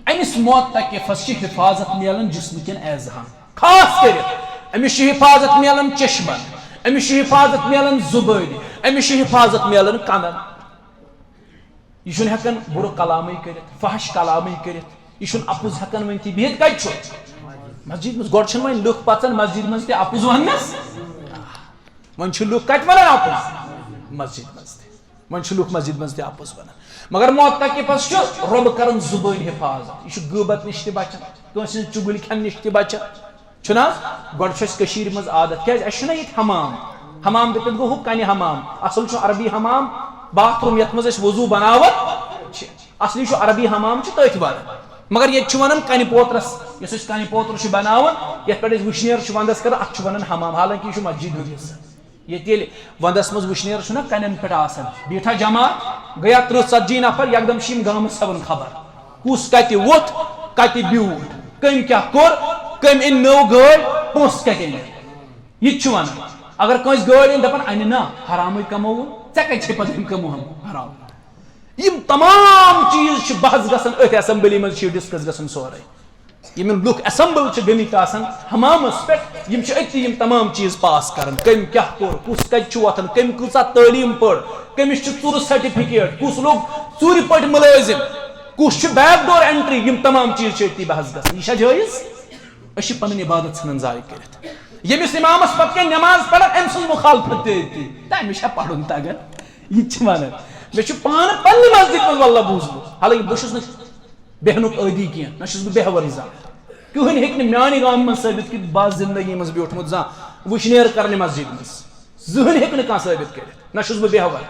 امس معتکفس حفاظت ملان جسم کن اعضاء خاص کر امس حفاظت ملان چشمن امس حفاظت ملان زبان امس حفاظت ملان کنن یہ ہیکن بر کلامی کرت فحش کلامی کرت یہ اپز ہیکن ونت بہت کت مسجد مز گۄڈٕ چھنہٕ وۄنۍ لُکھ پژان مسجد مز تہِ اپُز وننس وۄنۍ چھِ لُکھ کتہِ ونان اپُز مسجد مز تہِ وۄنۍ چھِ لُکھ مسجد مز تہِ اپُز ونان مگر معتکفس چھُ رۄب کران زُبٲنۍ حفاظت یہ غیبت نش تہِ بچان کٲنٛسہِ ہٕنٛز چُگل کھٮ۪نہٕ نش تہِ بچان چھُنہ حظ گۄڈٕ چھُ اَسہِ کٔشیٖرِ منٛز عادت کیٛازِ اَسہِ چھُنہ ییٚتہِ حمام حمام دٔپِتھ گوٚو ہُہ کنہِ حمام اصل چھُ عربی حمام باتھ روٗم یتھ منٛز أسۍ وضوٗ بناوان چھِ اصلی چھُ عربی حمام چھُ تٔتھۍ ونان مگر ییٚتہِ چھِ ونان کنہِ پوترس یُس أسۍ کنہِ پوتر چھِ بناوان یتھ پٮ۪ٹھ أسۍ وٕشنیر چھِ ونٛدس کران اتھ چھِ ونان حمام حالانکہ یہِ چھُ مسجد ہُنٛد حصہٕ ییٚتہِ ییٚلہِ ونٛدس منٛز وٕشنیر چھُنہ کنٮ۪ن پٮ۪ٹھ آسان بیٖٹھا جماعت گٔیا 30-40 نفر یکدم چھِ یِم گامس ہاوان خبر کُس کتہِ ووٚتھ کتہِ بیوٗٹھ کٔمۍ کیٛاہ کوٚر کٔمۍ أنۍ نٔو گٲڑۍ پونٛسہٕ کتہِ أنۍ یہِ تہِ چھُ ونان اگر کٲنٛسہِ گٲڑۍ أنۍ دپان انہِ نا حرامٕے کمووُن ژےٚ کتہِ چھے پتہٕ أمۍ کمووُن حرام یم تمام چیز چھِ بحث گژھان أتھۍ اسمبلی منٛز چھِ ڈسکس گژھان سورُے یم لُکھ اسمبل چھِ گٔمٕتۍ آسان حمامس پٮ۪ٹھ یم چھِ أتی یم تمام چیز پاس کران کٔمۍ کیٛاہ کوٚر کُس کتہِ چھُ وۄتھان کٔمۍ کۭژاہ تعلیٖم پٔر کٔمِس چھُ ژوٗرٕ سرٹِفکیٹ کُس لوٚگ ژوٗرِ پٲٹھۍ مُلٲزم کُس چھُ بیک ڈور اینٹری یم تمام چیز چھِ أتی بحث گژھان یہِ چھا جٲیز أسۍ چھِ پنٕنۍ عبادت ژھٕنان ضایع کٔرِتھ ییٚمِس امامس پتہٕ کٔنۍ نٮ۪ماز پران أمۍ سٕنٛز مُخالفت تہِ أتی تٔمِس چھا پرُن تگان یہِ تہِ چھِ ونان مےٚ چھُ پانہٕ پننہِ مسجد منٛز واللہ بوٗزمُت حالانکہ بہٕ چھُس نہٕ بیہنُک عٲدی کینٛہہ نہ چھُس بہٕ بیہوان زانٛہہ کٕہٕنۍ ہیٚکہِ نہٕ میانہِ گامہٕ منٛز ثٲبت کٔرِتھ بہٕ آسہٕ زندگی منٛز بیوٗٹھمُت زانٛہہ وٕشنیر کرنہِ مسجد منٛز زٕہٕنۍ ہیٚکہِ نہٕ کانٛہہ ثٲبت کٔرِتھ نہ چھُس بہٕ بیہوان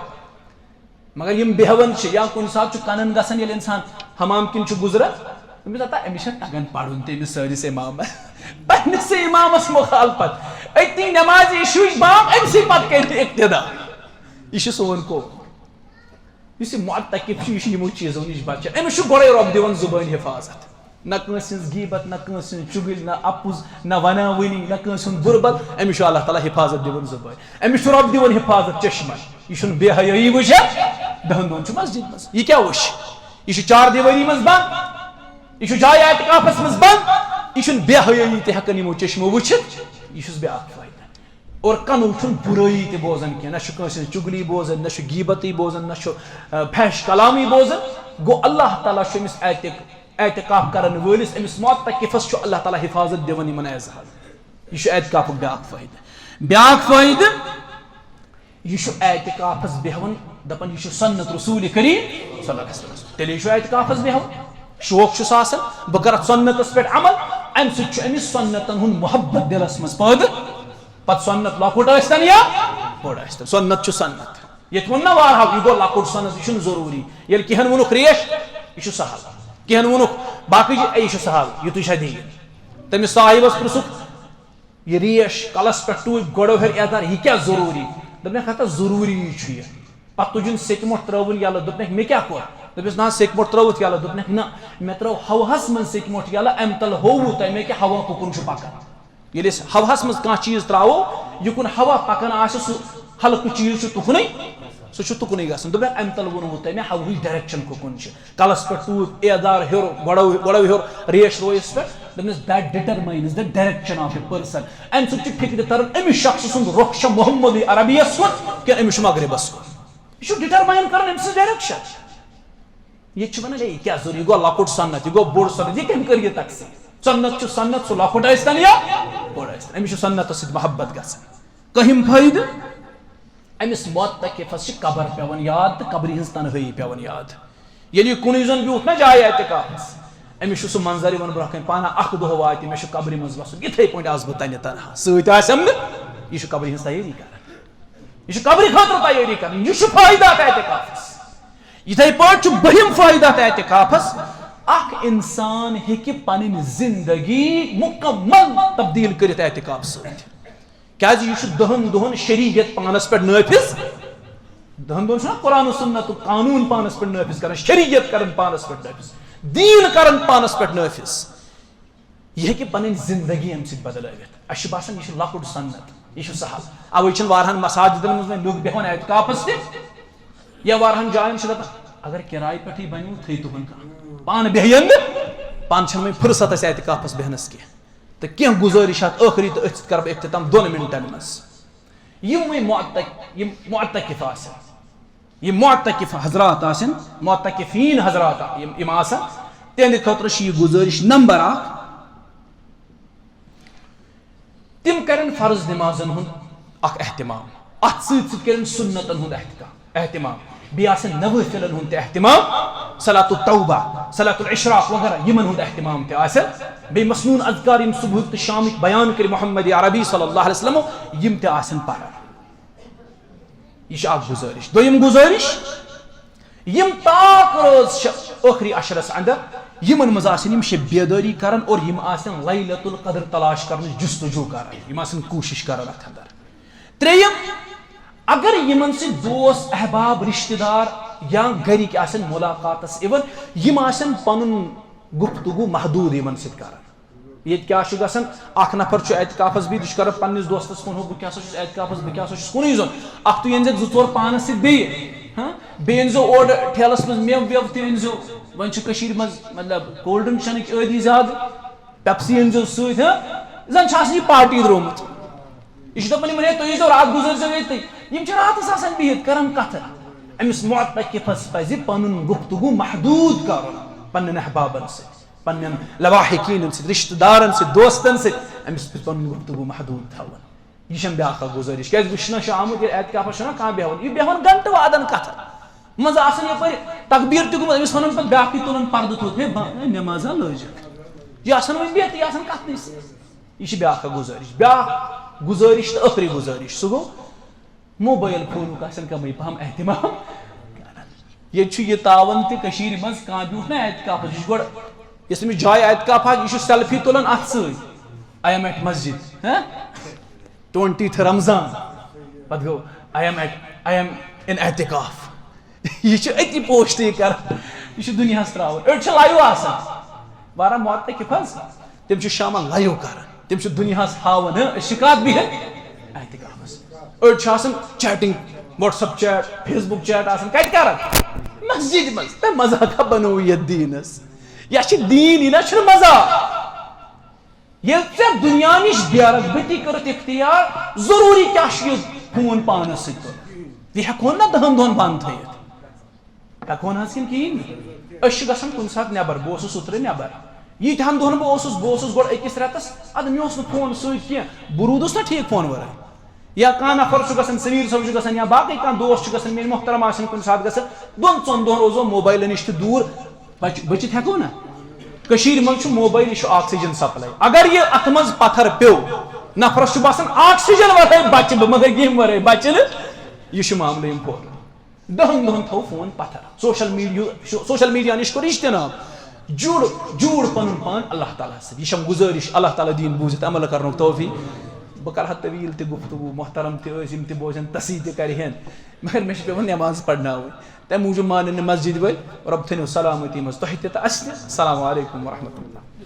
مگر یم بیہوان چھِ یا کُنہِ ساتہٕ چھُ کنن گژھان ییٚلہِ انسان حمام کِنۍ چھُ گُزران تٔمِس دپان أمِس چھا تگان پرُن تٔمِس سٲنِس امامس پننِسٕے امامس مُخالفت أتی نٮ۪مازِ عشاہٕچ بام أمسٕے پتہٕ کٔرِتھ اقتدا یہِ چھُ سون قوم یُس یہِ معتکف چھُ یہِ چھُ یِمو چیٖزو نِش بچان أمِس چھُ گۄڈے رۄب دِوان زُبٲنۍ حفاظت نہ کٲنٛسہِ ہٕنٛز غیبت نہ کٲنٛسہِ ہٕنٛز چُگل نہ اپُز نہ وناوٲنی نہ کٲنٛسہِ ہُنٛد بُربل أمِس چھُ اللہ تعالیٰ حفاظت دِوان زُبٲنۍ أمِس چھُ رۄب دِوان حفاظت چشمن یہِ چھُنہٕ بے حیٲیی وٕچھان دہن دۄہن چھُ مسجد منٛز یہِ کیٛاہ وٕچھِ یہِ چھُ چار دیوٲری منٛز بنٛد یہِ چھُ جایہِ اعتکافس منٛز بنٛد یہِ چھُنہٕ بے حیٲیی تہِ ہٮ۪کان یِمو چشمو وٕچھِتھ یہِ چھُس بیاکھ فٲیدٕ اور کنو چھُنہٕ برٲیی تہِ بوزان کینٛہہ نہ چھُ کٲنٛسہِ ہٕنٛز چُگلی بوزان نہ چھُ غیبتٕے بوزان نہ چھُ فحش کلامی بوزان گوٚو اللہ تعالیٰ چھُ أمِس اعتکاف کرن وٲلِس أمِس معتکفس چھُ اللہ تعالیٰ حفاظت دِوان یِمن اعزاز یہِ چھُ اعتکافُک بیاکھ فٲیدٕ یہِ چھُ اعتکافس بیہوان دپان یہِ چھُ سنت رسول کریم صلی اللہ علیہ وسلم تیٚلے چھُ اعتکافس بیہوان شوق چھُس آسان بہٕ کرٕ سنتس پٮ۪ٹھ عمل امہِ سۭتۍ چھُ أمِس سنتن ہُنٛد محبت دلس منٛز پٲدٕ پتہٕ سنت لۄکُٹ ٲسۍتن یا بوٚڑ ٲسۍتن سنت چھُ سنت ییٚتہِ ووٚن نا وارہاو یہِ گوٚو لۄکُٹ سنت یہِ چھُنہٕ ضروٗری ییٚلہِ کینٛہن ووٚنُکھ ریش یہِ چھُ سہل کینٛہن ووٚنُکھ باقٕے یہِ چھُ سہل یِتُے چھا دیٖن تٔمِس صاحبس پرٛژھُکھ یہِ ریش کلس پٮ۪ٹھ ٹوٗپۍ گۄڈو ہیٚرِ ایٚدار یہِ کیٛاہ ضروٗری دوٚپنکھ ہتا ضروٗری چھُ یہِ پتہٕ تُجُن سیٚکہِ مۄٹھ ترٛٲوٕن یَلہٕ دوٚپنکھ مےٚ کیٛاہ کوٚر دوٚپُس نہ سیٚکہِ مۄٹھ ترٛٲوٕتھ یَلہٕ دوٚپنکھ نہ مےٚ ترٛٲو ہوہس منٛز سیٚکہِ مۄٹھ یَلہٕ امہِ تل ہووُ تۄہہِ مےٚ کہِ ہوا کُکُن چھُ پکان ییٚلہِ أسۍ ہوہس منٛز کانٛہہ چیٖز ترٛاوو یُکُن ہوا پکان آسہِ سُہ ہلکہٕ چیٖز چھُ تُکنُے سُہ چھُ تُکنُے گژھان دوٚپمکھ امہِ تل ووٚنوُ تۄہہِ مےٚ ہوہٕچ ڈایریکشن کُکُن چھِ کلس پٮ۪ٹھ ٹوٗپۍ ایدار ہیوٚر گۄڈو ہیوٚر ریش رویس پٮ۪ٹھ دوٚپمس that determines the direction of a person امہِ سۭتۍ چھُ فِکرِ تران أمِس شخص سُنٛد رۄخ چھا محمدی عربیس کُن کِنہٕ أمِس چھُ مغربس کُن یہِ چھُ ڈِٹرماین کران أمۍ سٕنٛز ڈایریکشن ییٚتہِ چھِ ونان ہے یہِ کیٛاہ ضروٗری یہِ گوٚو لۄکُٹ سنت یہِ گوٚو بوٚڑ سنت یہِ کٔمۍ کٔر یہِ تقسیٖم سنت چھُ سنت سُہ لۄکُٹ ٲسۍتن یا بوٚڑ ٲسۍتن أمِس چھُ سنتس سۭتۍ محبت گژھان کٔہِم فٲیدٕ أمِس معتکفس چھِ قبر پیٚوان یاد تہٕ قبرِ ہٕنٛز تنہٲیی پیٚوان یاد ییٚلہِ یہِ کُنُے زوٚن بیوٗٹھ نا جایہِ اعتکافس أمِس چھُ سُہ منظر یِوان برونٛہہ کَنہِ پانہ اکھ دۄہ واتہِ مےٚ چھُ قبرِ منٛز وسُن یِتھٕے پٲٹھۍ آسہٕ بہٕ تنہِ تنہا سۭتۍ آسٮ۪م نہٕ یہِ چھُ قبرِ ہٕنٛز تیٲری کران یہِ چھُ قبرِ خٲطرٕ تیٲری کران یہِ چھُ فٲیدٕ اتھ اعتکافس یِتھٕے پٲٹھۍ چھُ بٔہِم فٲیدٕ اتھ اعتکافس اخ انسان ہیکہ پنن زندگی مکمل تبدیل کرت اعتکاف ست کیاز یہ دہن دہن شریعت پانس پہ نافذ دہن دہن چھنا قرآن و سنت قانون پانس پہ نافذ کرن شریعت کرن پانس پہ نافذ دین کرن پانس پہ نافذ یہ ہیکہ پنن زندگی ام سۭتۍ بدلٲوِتھ اَسہِ چھُ باسان یہ لۄکُٹ سنت یہ سہل اوے چھن وارہن مساجدن منٛز لُکھ بیہوان اعتکافس تہِ یا وارہن جاین چھِ دپان اگر کرایہِ پٮ۪ٹھٕے بنیو تھٲیِو تُہُنٛد کانٛہہ پانہٕ بیہین نہٕ پانہٕ چھنہٕ وۄنۍ فرصت اسہِ اعتکافس بیہنس کینٛہہ تہٕ کینٛہہ گُزٲرِش اتھ ٲخری تہٕ أتھۍ سۭتۍ کرٕ بہٕ اختتام 2 منٹن منٛز یِم وۄنۍ معتکف آسن یِم معتکف حضرات آسن معتکفین حضرات یِم آسن تہنٛدِ خٲطرٕ چھِ یہِ گُزٲرِش نمبر 1 تم کرن فرض نمازن ہند اخ اہتمام ات سۭتۍ کرن سنتن ہند اہتمام بیٚیہِ آسن نوافلن ہند تہِ اہتمام صلاۃ التوبہ صلاۃ الاشراق وغیرہ یمن ہند اہتمام تہِ آسن بیٚیہِ مسنون اذکار یم صبحُک تہٕ شامٕکۍ بیان کٔرۍ محمد عربی صلی اللہ علیہ وسلم یم تہِ آسن پرن یہ چھِ اکھ گزٲرِش دوٚیِم گزٲرِش یم پاک روز چھِ ٲخری عشرس اندر یمن مز آسن یم شب بیداری کرن اور یم آسن لیلۃ القدر تلاش کرن جستجو کرن یم آسن کوشش کرن اتھ اندر تریم اگر یمن سے دوست احباب رشتہ دار یا گرک آسن ملاقاتس ایون یم آسن پنن گفتگو محدود یمن سۭتۍ کرن یہ کیا چھُ گژھان اکھ نفر چھُ اعتکافس بِہِتھ یہِ چھُ کران پننس دوستس فون بہٕ کیٛاہ سا چھُس اعتکافس بہٕ کیٛاہ سا چھُس کُنُے زوٚن اکھ تُہۍ أنۍزٮ۪کھ 2-4 پانس سۭتۍ بیٚیہِ أنۍزٮ۪و اورٕ ٹھیلس منٛز مٮ۪وٕ وٮ۪وٕ تہِ أنۍزٮ۪و وۄنۍ چھُ کٔشیٖرِ منٛز مطلب کولڈ ڈرٛنٛک چٮ۪نٕکۍ عٲدی زیادٕ پیپسی أنۍزٮ۪و سۭتۍ زن چھُ آسان یہِ پارٹی درٛومُت یہ دپان یمن ہے تُہۍ ییٖزٮ۪و رات گُزٲرۍزٮ۪و ییٚتہِ یم چھِ راتس آسان بِہِتھ کران کتھٕ أمِس معتکفس پزِ پنُن گفتگو محدود کرُن پننٮ۪ن احبابن سۭتۍ پننٮ۪ن لواحقیٖنن سۭتۍ رشتہٕ دارن سۭتۍ دوستن سۭتۍ أمِس پزِ پنُن گفتگو محدود تھاوُن یہ چھنہٕ بیٛاکھ اکھ گُزٲرِش کیٛازِ وٕچھنہٕ چھُ آمُت ییٚلہِ اعتکافس چھُنہ کانٛہہ بیہوان یہِ بیہوان گنٹہٕ وادن کتھٕ منٛزٕ آسان یپٲرۍ تقبیٖر تہِ گوٚمُت أمِس ونان پتہٕ بیٛاکھٕے تُلان پردٕ تھوٚد ہے نٮ۪مازا لٲجِکھ یہِ آسان وۄنۍ بِہتٕے یہِ آسان کتھنٕے سۭتۍ یہ چھِ بیٛاکھ اکھ گُزٲرِش بیٛاکھ گُزٲرِش تہٕ ٲخری گُزٲرِش سُہ گوٚو موبایل فونُک آسن کمٕے پہم اہتمام ییٚتہِ چھُ یہِ تاوان تہِ کٔشیٖرِ منٛز کانٛہہ بیوٗٹھ نا اعتکافس یہِ چھُ گۄڈٕ یۄس أمِس جاے اعتکاف آسہِ یہِ چھُ سیلفی تُلان اتھ سۭتۍ آی ایم ایٹ مسجد 20th رمضان پتہٕ گوٚو آی ایم ان اعتکاف یہ چھُ أتی پوسٹٕے کران یہ چھُ دُنیاہس تراوان أڑۍ چھِ لایِو آسان واریاہ معتکف حظ تِم چھِ شامن لایِو کران تِم چھِ دُنیاہس ہاوان أسۍ چھِ کتھ بِہِتھ اعتکافس أڑۍ چھِ آسان chatting WhatsApp chat Facebook chat آسان کتہِ کران مسجد منٛز تہٕ مزاقا بنوو یتھ دیٖنس یہ چھُ دیٖن یہِ نہ چھُنہٕ مزاق ییٚلہِ ژےٚ دُنیا نِش بے رغبتی کٔرٕتھ اختیار ضروٗری کیٛاہ چھُ یہِ فون پانس سۭتۍ تُلُن یہِ ہٮ۪کہون نا 10 دۄہن بنٛد تھٲیِتھ ہٮ۪کہون حظ کِنہٕ کِہیٖنۍ نہٕ أسۍ چھِ گژھان کُنہِ ساتہٕ نٮ۪بر بہٕ اوسُس اوترٕ نٮ۪بر ییٖتہن دۄہن بہٕ اوسُس گۄڈٕ أکِس رٮ۪تس ادٕ مےٚ اوس نہٕ فون سۭتۍ کینٛہہ بہٕ روٗدُس نا ٹھیٖک فون ورٲے یا کانٛہہ نفر چھُ گژھان سمیٖر صٲب چھُ گژھان یا باقٕے کانٛہہ دوست چھُ گژھان میٲنۍ محترم آسن کُنہِ ساتہٕ گژھان 2-4 دۄہن روزو موبایلہٕ نِش تہِ دوٗر بٔچِتھ ہٮ۪کو نا کٔشیٖرِ منٛز چھُ موبایل یہِ چھُ آکسیجن سپلاے اگر یہِ اتھ منٛز پتھر پیوٚو نفرس چھُ باسان آکسیجن ورٲے بچہِ بہٕ مگر ییٚمہِ ورٲے بچہِ نہٕ یہِ چھُ معاملہٕ یِم پھوٚل 10 دۄہن تھوٚو فون پتھر سوشل میڈیا نِش کوٚر اجتناب جوٗڑ پنُن پان اللہ تعالیٰ سۭتۍ یہِ چھم گُزٲرِش اللہ تعالیٰ دِیِن بوٗزِتھ عمل کرنُک توفیٖق بہٕ کرٕ ہا طویٖل تہِ گفتگوٗ محترم تہِ ٲسۍ یِم تہِ بوزن تسی تہِ کرِہن مگر مےٚ چھِ پیٚوان نٮ۪ماز پرناوٕنۍ تمہِ موٗجوٗب مانن نہٕ مسجد وٲلۍ رۄب تھٲینو سلامتی منٛز تۄہہِ تہِ تہٕ اَسہِ تہِ السلام علیکم ورحمتہ اللہ